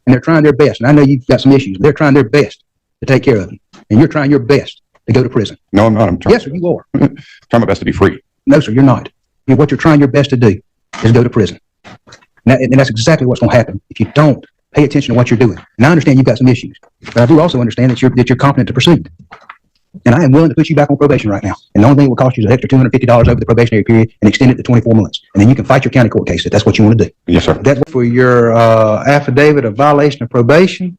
and they're trying their best, and I know you've got some issues, they're trying their best to take care of you, and you're trying your best to go to prison. No, I'm not. I'm trying. Yes, sir, you are. Trying my best to be free. No, sir, you're not. What you're trying your best to do is go to prison. And that's exactly what's going to happen if you don't pay attention to what you're doing. And I understand you've got some issues, but I do also understand that you're competent to proceed. And I am willing to put you back on probation right now. And the only thing it will cost you is an extra $250 over the probationary period and extend it to 24 months. And then you can fight your county court case if that's what you want to do. Yes, sir. That's for your affidavit of violation of probation.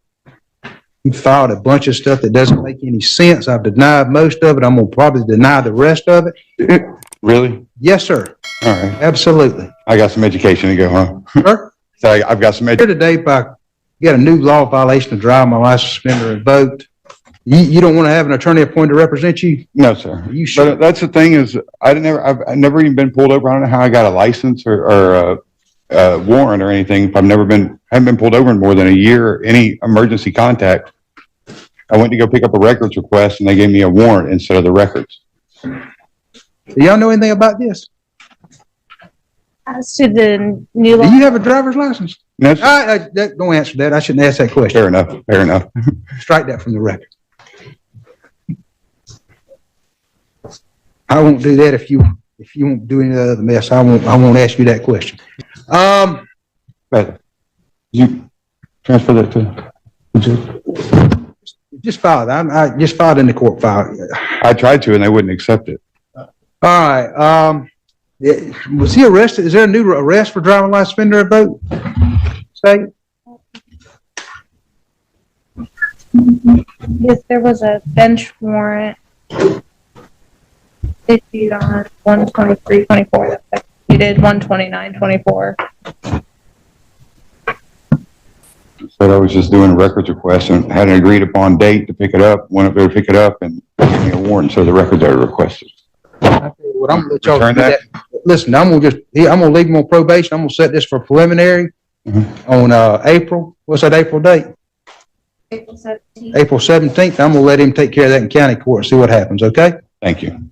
You filed a bunch of stuff that doesn't make any sense. I've denied most of it. I'm going to probably deny the rest of it. Really? Yes, sir. All right. Absolutely. I got some education to go, huh? Sir? So I've got some Here today, you got a new law violation of driving my license suspended or revoked. You don't want to have an attorney appointed to represent you? No, sir. Are you sure? But that's the thing is, I've never even been pulled over. I don't know how I got a license or a warrant or anything. Haven't been pulled over in more than a year. Any emergency contact. I went to go pick up a records request, and they gave me a warrant instead of the records. Do y'all know anything about this? As to the new law. Do you have a driver's license? No, Don't answer that. I shouldn't ask that question. fair enough. Fair enough. Strike that from the record. I won't do that if you won't do any other mess. I won't ask you that question. But you transfer that to. Just filed. I just filed in the court file. I tried to, and they wouldn't accept it. All right. Was he arrested? Is there a new arrest for driving license suspended or revoked? Say. Yes, there was a bench warrant issued on 1/23/24 that's executed 1/29/24. Said I was just doing a records request and had an agreed upon date to pick it up. Went up there to pick it up and gave me a warrant. So the records are requested. What I'm gonna let y'all Return do that? Listen, I'm gonna leave him on probation. I'm gonna set this for preliminary on April. What's that April date? April 17th. April 17th. I'm gonna let him take care of that in county court and see what happens. Okay? Thank you.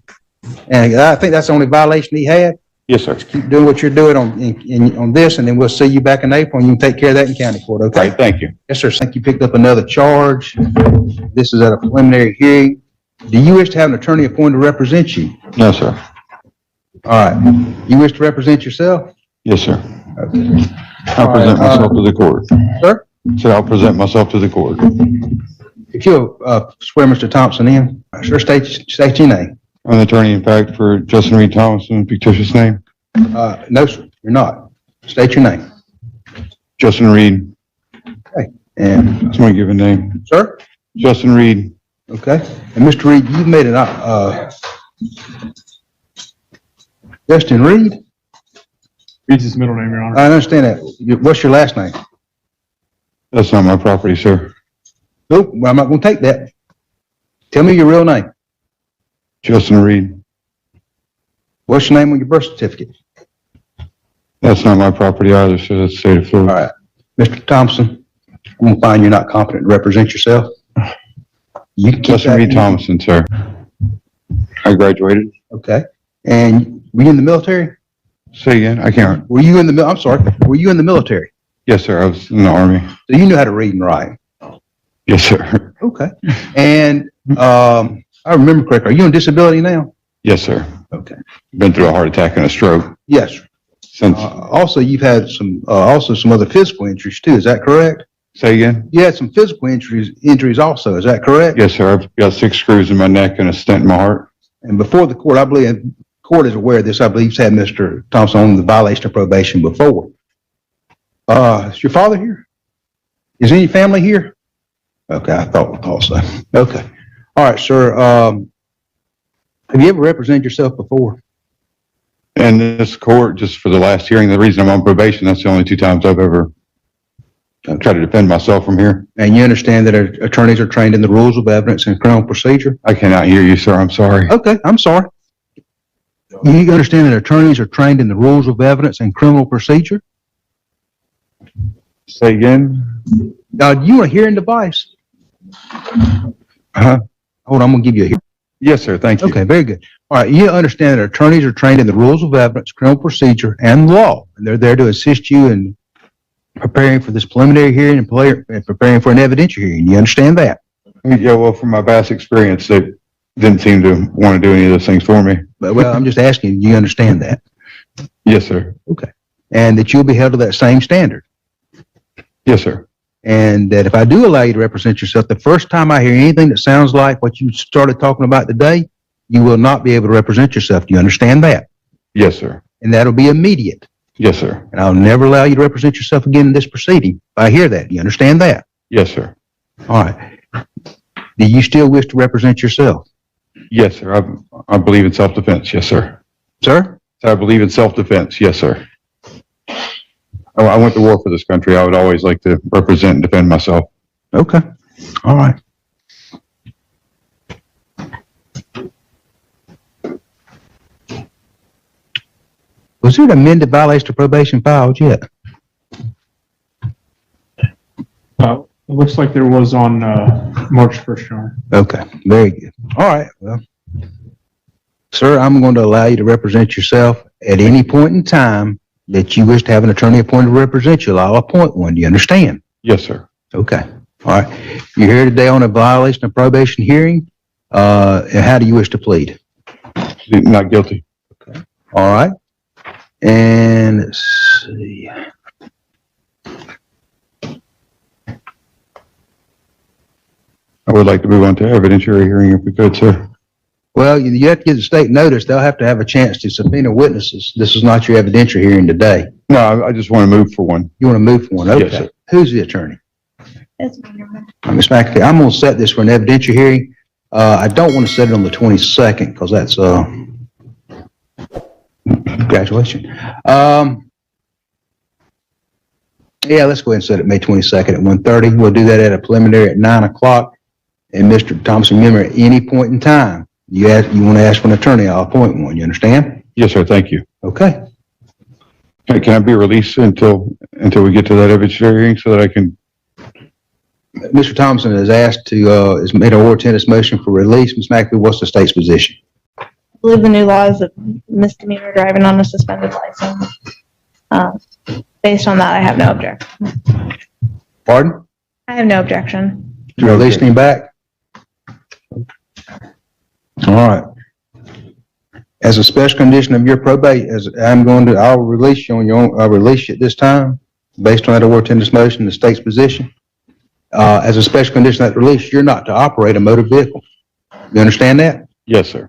And I think that's the only violation he had. Yes, sir. Keep doing what you're doing on this, and then we'll see you back in April, and you can take care of that in county court. Okay? Right. Thank you. Yes, sir. I think you picked up another charge. This is at a preliminary hearing. Do you wish to have an attorney appointed to represent you? No, sir. All right. You wish to represent yourself? Yes, sir. Okay. I'll present myself to the court. Sir? So I'll present myself to the court. If you'll swear Mr. Thompson in, sure, state your name. I'm an attorney, in fact, for Justin Reed Thomason, fictitious name. No, sir, you're not. State your name. Justin Reed. Okay. And, That's my given name. sir? Justin Reed. Okay. And Mr. Reed, you've made an, Justin Reed? Reed's his middle name, Your Honor. I understand that. What's your last name? That's not my property, sir. Nope, well, I'm not gonna take that. Tell me your real name. Justin Reed. What's your name on your birth certificate? That's not my property either, sir. That's the state of All Florida. right. Mr. Thompson, I'm gonna find you're not competent to represent yourself. You can keep Justin that Reed in- Thomason, sir. I graduated. Okay. And were you in the military? Say again? I can't. Were you in the, I'm sorry, were you in the military? Yes, sir. I was in the Army. So you knew how to read and write? Yes, sir. Okay. And, I remember correctly, are you on disability now? Yes, sir. Okay. Been through a heart attack and a stroke Yes. since. Also, you've had some other physical injuries too, is that correct? Say again? You had some physical injuries also, is that correct? Yes, sir. I've got 6 screws in my neck and a stent in my heart. And before the court, I believe, the court is aware of this, I believe you've had Mr. Thompson on the violation of probation before. Is your father here? Is any family here? Okay, I thought so. Okay. All right, sir. Have you ever represented yourself before? And this court, just for the last hearing, the reason I'm on probation, that's the only 2 times I've ever tried to defend myself from here. And you understand that attorneys are trained in the rules of evidence and criminal procedure? I cannot hear you, sir. I'm sorry. Okay, I'm sorry. You understand that attorneys are trained in the rules of evidence and criminal procedure? Say again? Do you want a hearing device? Huh? Hold on, I'm gonna give you a hearing. Yes, sir. Thank you. Okay, very good. All right, you understand that attorneys are trained in the rules of evidence, criminal procedure, and law, and they're there to assist you in preparing for this preliminary hearing and preparing for an evidentiary hearing. You understand that? Yeah, well, from my past experience, they didn't seem to want to do any of those things for me. Well, I'm just asking, do you understand that? Yes, sir. Okay. And that you'll be held to that same standard. Yes, sir. And that if I do allow you to represent yourself, the first time I hear anything that sounds like what you started talking about today, you will not be able to represent yourself. Do you understand that? Yes, sir. And that'll be immediate. Yes, sir. And I'll never allow you to represent yourself again in this proceeding. If I hear that, do you understand that? Yes, sir. All right. Do you still wish to represent yourself? Yes, sir. I believe in self-defense. Yes, sir. Sir? I believe in self-defense. Yes, sir. I went to war for this country. I would always like to represent and defend myself. Okay. All right. Was there an amended violation of probation filed yet? It looks like there was on, March 1st, Your Honor. Okay, very good. All right, well, sir, I'm going to allow you to represent yourself at any point in time that you wish to have an attorney appointed to represent you. I'll appoint one. Do you understand? Yes, sir. Okay. All right. You're here today on a violation of probation hearing. And how do you wish to plead? Not guilty. All right. And let's see. I would like to move on to evidentiary hearing if we could, sir. Well, you have to give the state notice. They'll have to have a chance to subpoena witnesses. This is not your evidentiary hearing today. No, I just want to move for one. You want to move for one? Okay. Yes, sir. Who's the attorney? It's me, Your Honor. Ms. McAfee, I'm going to set this for an evidentiary hearing. I don't want to set it on the 22nd because that's, graduation. Yeah, let's go ahead and set it May 22nd at 1:30. We'll do that at a preliminary at 9 o'clock. And Mr. Thompson, remember, at any point in time, you want to ask for an attorney, I'll appoint one. You understand? Yes, sir. Thank you. Okay. Hey, can I be released until we get to that evidentiary hearing so that I can? Mr. Thompson has asked to, has made a oral tennis motion for release. Ms. McAfee, what's the state's position? I believe the new law is a misdemeanor driving on a suspended license. Based on that, I have no objection. Pardon? I have no objection. To release him back? All right. As a special condition of your probate, I'll release you on your own, I'll release you at this time, based on that oral tennis motion, the state's position. As a special condition of that release, you're not to operate a motor vehicle. You understand that? Yes, sir.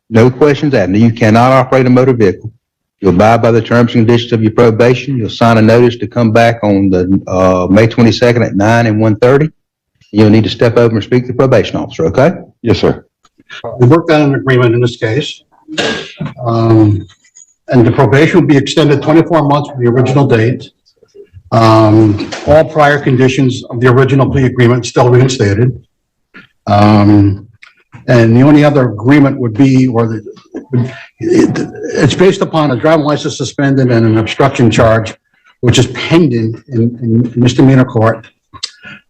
No questions asked. You cannot operate a motor vehicle. You'll abide by the terms and conditions of your probation. You'll sign a notice to come back on the May 22nd at 9 and 1:30. You'll need to step over and speak to the probation officer, okay? Yes, sir. We worked out an agreement in this case. And the probation will be extended 24 months from the original date. All prior conditions of the original plea agreement still reinstated. And the only other agreement would be, it's based upon a driving license suspended and an obstruction charge, which is pending in misdemeanor court.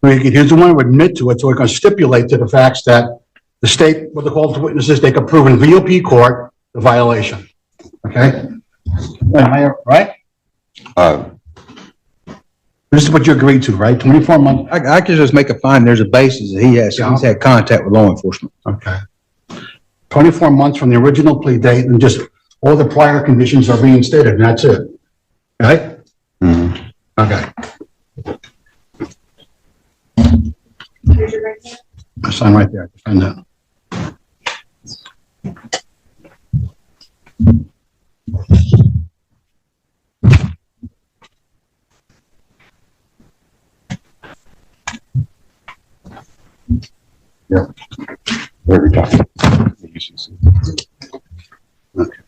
He's the one who admit to it, so we're going to stipulate to the facts that the state, what they call the witnesses, they can prove in VOP court the violation. Okay? Right? This is what you agreed to, right? 24 months. I can just make a find there's a basis that he's had contact with law enforcement. Okay. 24 months from the original plea date, and just all the prior conditions are reinstated, and that's it. Right? Mm-hmm. Okay. I sign right there. Sign that. Yeah. Every time. Okay.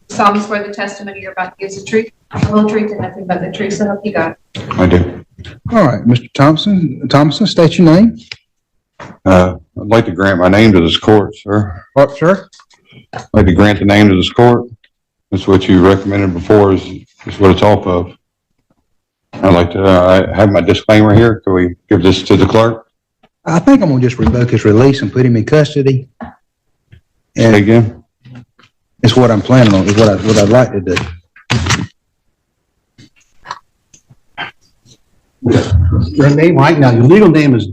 Solemnly swear the testimony you're about to give is the truth, the whole truth, and nothing but the truth, so help you God. I do. All right, Mr. Thompson, state your name. I'd like to grant my name to this court, sir. What, sir? I'd like to grant the name to this court. That's what you recommended before is what it's off of. I'd like to, I have my disclaimer here. Can we give this to the clerk? I think I'm gonna just revoke his release and put him in custody. Say And again? it's what I'm planning on, is what I'd like to do. Your name right now, your legal name is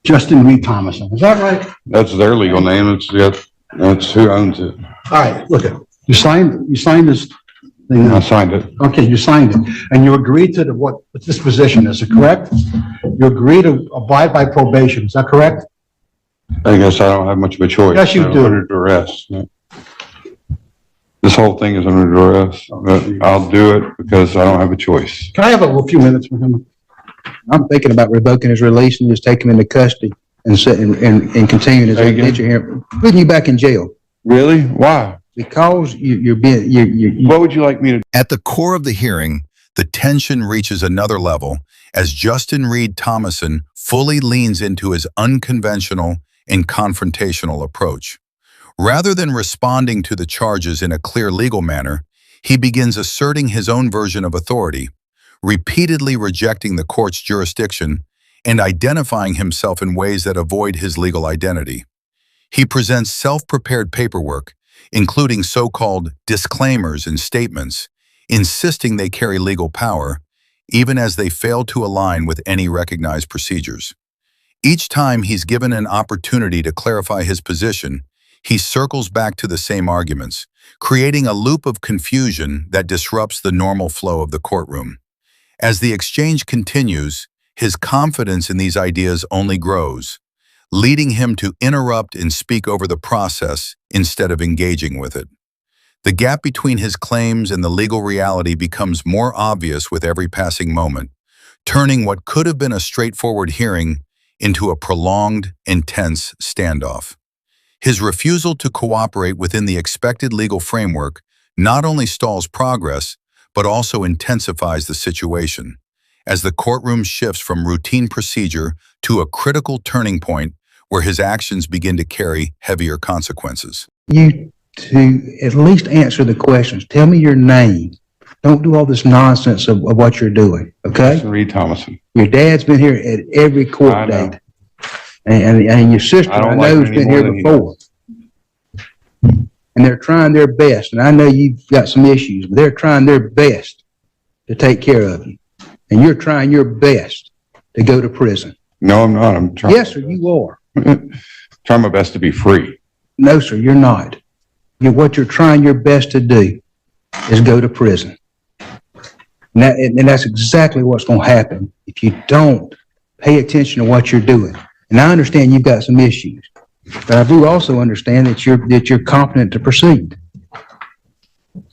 Justin Reed Thomason. Is that right? That's their legal name. That's who owns it. All right, look, you signed this thing. I signed it. Okay, you signed it, and you agreed to what this position is, it correct? You agree to abide by probation, is that correct? I guess I don't have much of a choice. Yes, you I'm do. Under duress. This whole thing is under duress. I'll do it because I don't have a choice. Can I have a few minutes with him? I'm thinking about revoking his release and just taking him into custody and continuing his Say again? adventure here, putting you back in jail. Really? Why? Because you're being, What would you like me to At the core of the hearing, the tension reaches another level as Justin Reed Thomason fully leans into his unconventional and confrontational approach. Rather than responding to the charges in a clear legal manner, he begins asserting his own version of authority, repeatedly rejecting the court's jurisdiction and identifying himself in ways that avoid his legal identity. He presents self-prepared paperwork, including so-called disclaimers and statements, insisting they carry legal power, even as they fail to align with any recognized procedures. Each time he's given an opportunity to clarify his position, he circles back to the same arguments, creating a loop of confusion that disrupts the normal flow of the courtroom. As the exchange continues, his confidence in these ideas only grows, leading him to interrupt and speak over the process instead of engaging with it. The gap between his claims and the legal reality becomes more obvious with every passing moment, turning what could have been a straightforward hearing into a prolonged, intense standoff. His refusal to cooperate within the expected legal framework not only stalls progress, but also intensifies the situation, as the courtroom shifts from routine procedure to a critical turning point where his actions begin to carry heavier consequences. you to at least answer the questions. Tell me your name. Don't do all this nonsense of what you're doing, okay? Justin Reed Thomason? Your dad's been here at every I court know. date. And your sister, I don't I like know, her has been any more here than he before. And they're trying their best, and I know you've got some issues, but they're trying their best to take care of you. And you're trying your best to go to prison. No, I'm not. I'm trying. Yes, sir, you are. Trying my best to be free. No, sir, you're not. What you're trying your best to do is go to prison. And that's exactly what's going to happen if you don't pay attention to what you're doing. And I understand you've got some issues, but I do also understand that you're competent to proceed.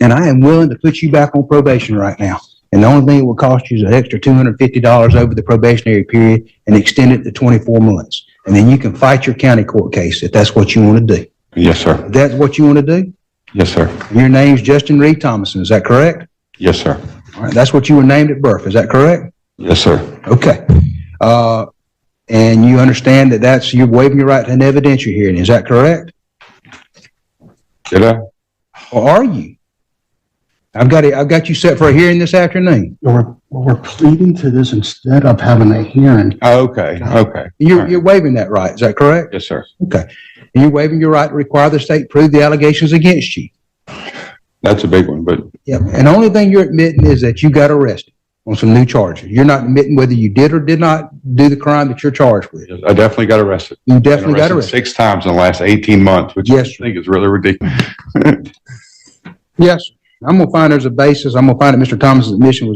And I am willing to put you back on probation right now. And the only thing it will cost you is an extra $250 over the probationary period and extend it to 24 months. And then you can fight your county court case if that's what you want to do. Yes, sir. If that's what you want to do? Yes, sir. And your name's Justin Reed Thomason, is that correct? Yes, sir. All right, that's what you were named at birth, is that correct? Yes, sir. Okay. And you understand that you're waiving your right to an evidentiary hearing, is that correct? Did I? Or are you? I've got you set for a hearing this afternoon. We're pleading to this instead of having a hearing. Oh, okay. Okay. You're waiving that right, is that correct? Yes, sir. Okay. And you're waiving your right to require the state prove the allegations against you. That's a big one, but Yep. And the only thing you're admitting is that you got arrested on some new charges. You're not admitting whether you did or did not do the crime that you're charged with. I definitely got arrested. You definitely got Been arrested. 6 times in the last 18 months, which Yes, I sir. think is really ridiculous. Yes, sir. I'm gonna find there's a basis. I'm gonna find that Mr. Thomas's admission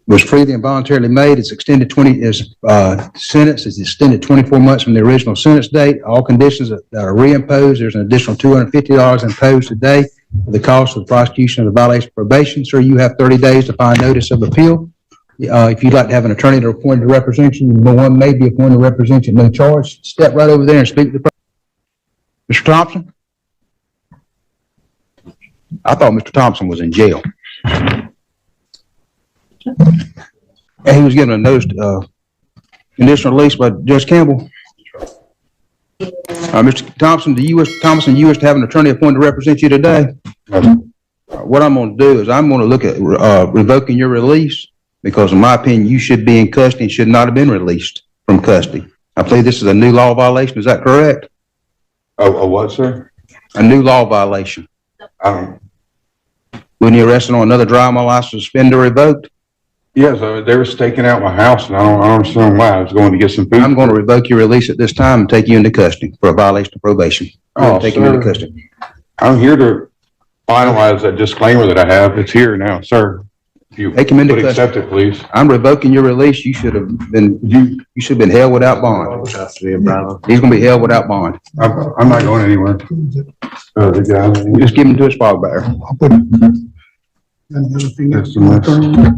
was freely and voluntarily made. It's extended sentence is extended 24 months from the original sentence date. All conditions that are reimposed. There's an additional $250 imposed today for the cost of the prosecution of the violation of probation. Sir, you have 30 days to find notice of appeal. If you'd like to have an attorney to appoint to represent you, one may be appointed to represent you, no charge. Step right over there and speak to the Mr. Thompson? I thought Mr. Thompson was in jail. And he was given a notice, conditional release by Judge Campbell. Mr. Thompson, you wish to have an attorney appointed to represent you today? What I'm gonna do is I'm gonna look at, revoking your release, because in my opinion, you should be in custody and should not have been released from custody. I believe this is a new law violation, is that correct? A what, sir? A new law violation. I don't, When you arrested on another driving license, suspended or revoked, yes, they were staking out my house and I don't understand why. I was going to get some food. I'm gonna revoke your release at this time and take you into custody for a violation of probation. Oh, Take you into sir. custody. I'm here to finalize that disclaimer that I have. It's here now, sir. If you Take him into would custody. accept it, please. I'm revoking your release. You should have been, you should have been held without bond. He's gonna be held without bond. I'm not going anywhere. The guy. Just give him to his father bearer. I'll put. That's the mess.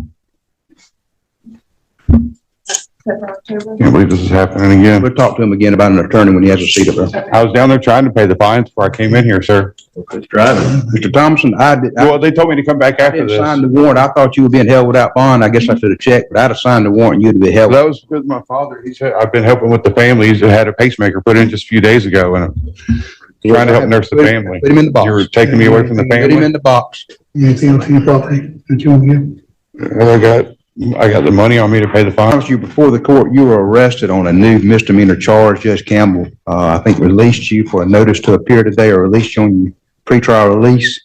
Can't believe this is happening again. We'll talk to him again about an attorney when he has a seat up there. I was down there trying to pay the fines before I came in here, sir. Mr. Thompson, I Well, they told me to come back after didn't this. sign the warrant. I thought you were being held without bond. I guess I should have checked, but I'd have signed the warrant. You'd be held. That was because my father, he said, I've been helping with the family. He's had a pacemaker put in just a few days ago and I'm trying to help nurse the family. Put him in the box. You were taking me away from the Put him in family. the box. Anything else you property that you want to give? Well, I got the money on me to pay the I fine. promised you before the court, you were arrested on a new misdemeanor charge. Judge Campbell, I think released you for a notice to appear today or released you on your pretrial release.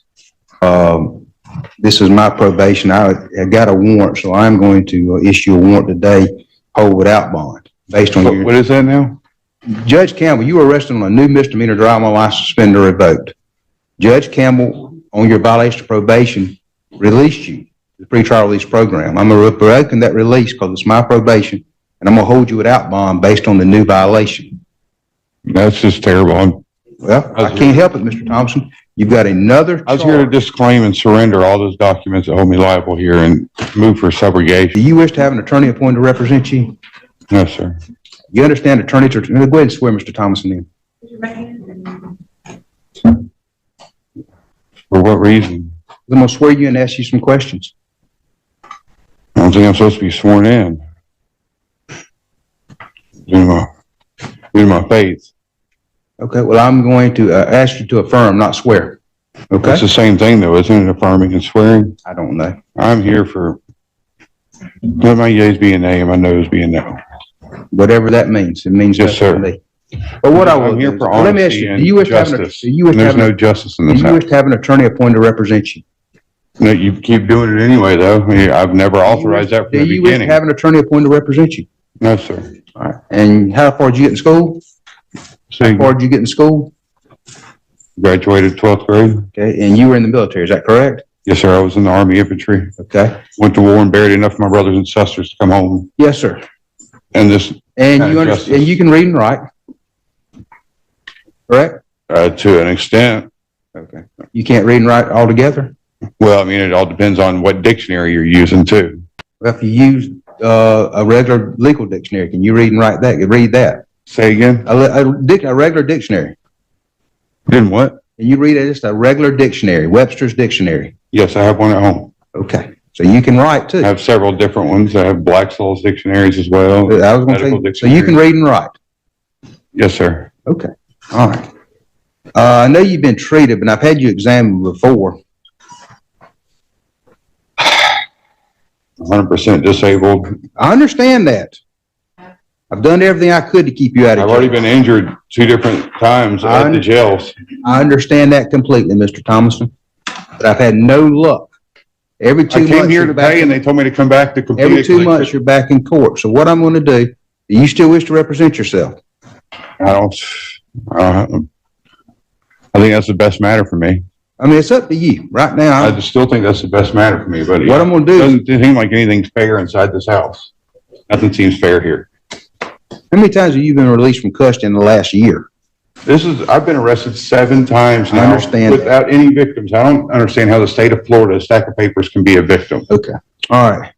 This is my probation. I got a warrant, so I'm going to issue a warrant today, hold without bond, based on your. What is that now? Judge Campbell, you were arrested on a new misdemeanor driving license suspended or revoked. Judge Campbell, on your violation of probation, released you, the pretrial release program. I'm revoking that release because it's my probation, and I'm gonna hold you without bond based on the new violation. That's just terrible. Well, I can't help it, Mr. Thompson. You've got another I was here to charge. disclaim and surrender all those documents that hold me liable here and move for Do subrogation. you wish to have an attorney appointed to represent you? No, sir. You understand attorneys are, go ahead and swear Mr. Thompson in. For what reason? I'm gonna swear you and ask you some questions. I don't think I'm supposed to be sworn in. Due to my faith. Okay, well, I'm going to ask you to affirm, not swear. Okay? That's the same thing though, isn't it? Affirming and swearing. I don't know. I'm here for, let my yeas be a nay and my noes be a no. Whatever that means. It means Yes, nothing to sir. me. But what I will I'm here do for is- let me ask honesty you, do you and wish to have an, justice. do you wish to There's have, no an- justice in do this you wish house. to have an attorney appointed to represent you? No, you keep doing it anyway though. I mean, I've never authorized that from Do the you wish to beginning. have an attorney appointed to represent you? No, sir. All right. And how far did you get in school? So How far did you get in school? graduated 12th grade. Okay, and you were in the military, is that correct? Yes, sir. I was in the Army infantry. Okay. Went to war and buried enough of my brothers and sisters to come home. Yes, sir. And this, And Kind you of understand, justice. and you can read and write? Correct? to an extent, Okay. You can't read and write altogether? well, I mean, it all depends on what dictionary you're using too. Well, if you use, a regular legal dictionary, can you read and write that? Read that? Say again? A regular dictionary. Didn't what? And you read it, just a regular dictionary, Webster's dictionary. Yes, I have one at home. Okay. So you can write I too. have several different ones. I have Black's dictionaries as well. I was gonna medical say, so you can dictionary. read and write. Yes, sir. Okay. All right. I know you've been treated, but I've had you examined before. 100% disabled. I understand that. I've done everything I could to keep you out of I've already jail. been injured 2 different times at the jails. I understand that completely, Mr. Thomason, but I've had no luck. Every 2 I months. came here you're back today and in- they told me to come back to complete. Every it 2 'cause months, you're back in court. So what I'm going to do, do you still wish to represent yourself? I think that's the best matter for me. I mean, it's up to you. Right I now, just still think that's the best matter for me, but what I'm going to it do, doesn't seem like anything's fair inside this house. Nothing seems fair here. how many times have you been released from custody in the last year? I've been arrested 7 times I now. understand that. Without any victims. I don't understand how the state of Florida, a stack of papers can be a victim. Okay. All right.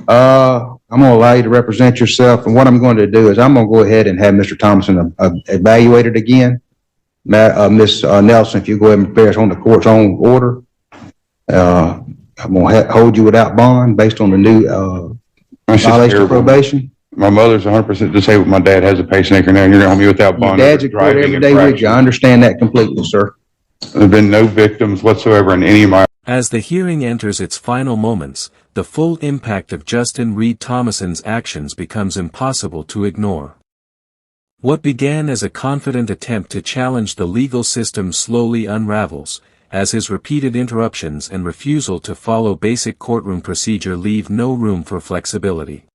I'm going to allow you to represent yourself. And what I'm going to do is I'm going to go ahead and have Mr. Thompson evaluated again. Ms. Nelson, if you go ahead and prepare us on the court's own order, I'm going to hold you without bond based on the new That's just violation of terrible. probation. My mother's 100% disabled. My dad has a pacemaker now, and you're gonna hold me without Your bond. dad's for at court driving every day with you. I infractions. understand that completely, sir. There've been no victims whatsoever in any of my As the hearing enters its final moments, the full impact of Justin Reed Thomason's actions becomes impossible to ignore. What began as a confident attempt to challenge the legal system slowly unravels, as his repeated interruptions and refusal to follow basic courtroom procedure leave no room for flexibility.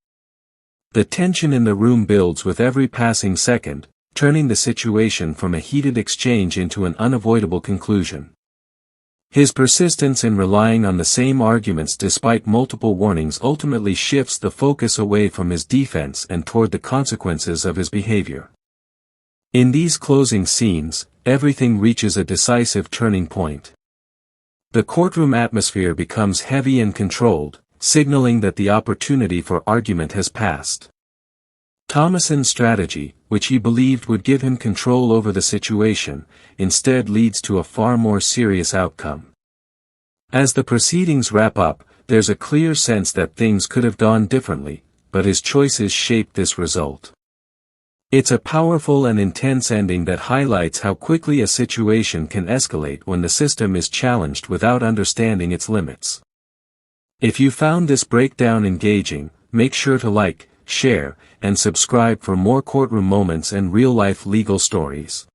The tension in the room builds with every passing second, turning the situation from a heated exchange into an unavoidable conclusion. His persistence in relying on the same arguments despite multiple warnings ultimately shifts the focus away from his defense and toward the consequences of his behavior. In these closing scenes, everything reaches a decisive turning point. The courtroom atmosphere becomes heavy and controlled, signaling that the opportunity for argument has passed. Thomason's strategy, which he believed would give him control over the situation, instead leads to a far more serious outcome. As the proceedings wrap up, there's a clear sense that things could have gone differently, but his choices shaped this result. It's a powerful and intense ending that highlights how quickly a situation can escalate when the system is challenged without understanding its limits. If you found this breakdown engaging, make sure to like, share, and subscribe for more courtroom moments and real-life legal stories.